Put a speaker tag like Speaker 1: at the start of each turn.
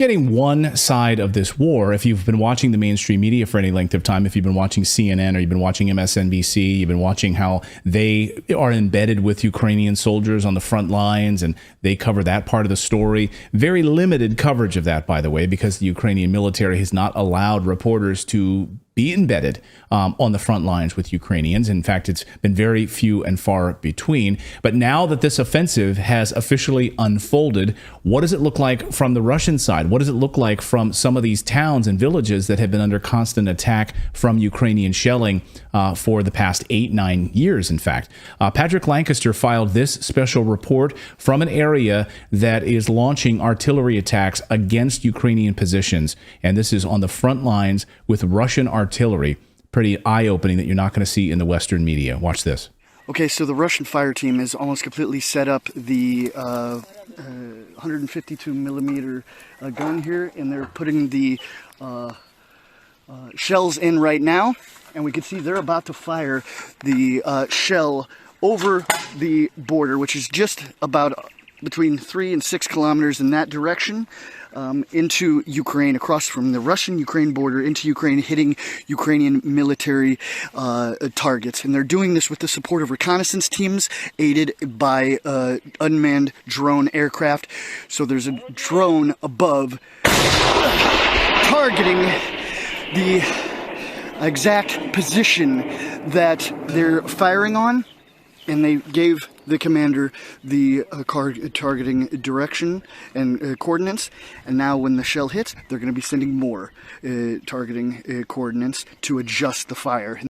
Speaker 1: Getting one side of this war. If you've been watching the mainstream media for any length of time, if you've been watching CNN or you've been watching MSNBC, you've been watching how they are embedded with Ukrainian soldiers on the front lines and they cover that part of the story. Very limited coverage of that, by the way, because the Ukrainian military has not allowed reporters to be embedded on the front lines with Ukrainians. In fact, it's been very few and far between. But now that this offensive has officially unfolded, what does it look like from the Russian side? What does it look like from some of these towns and villages that have been under constant attack from Ukrainian shelling for the past 8-9 years, in fact? Patrik Lancaster filed this special report from an area that is launching artillery attacks against Ukrainian positions. And this is on the front lines with Russian artillery. Pretty eye-opening that you're not going to see in the Western media. Watch this.
Speaker 2: Okay, so the Russian fire team has almost completely set up the 152 millimeter gun here, and they're putting the shells in right now, and we can see they're about to fire the shell over the border, which is just about between 3 and 6 kilometers in that direction, into Ukraine, across from the Russian-Ukraine border into Ukraine, hitting Ukrainian military targets. And they're doing this with the support of reconnaissance teams, aided by unmanned drone aircraft. So there's a drone above targeting the exact position that they're firing on. And they gave the commander the targeting direction and coordinates. And now when the shell hits, they're going to be sending more targeting coordinates to adjust the fire.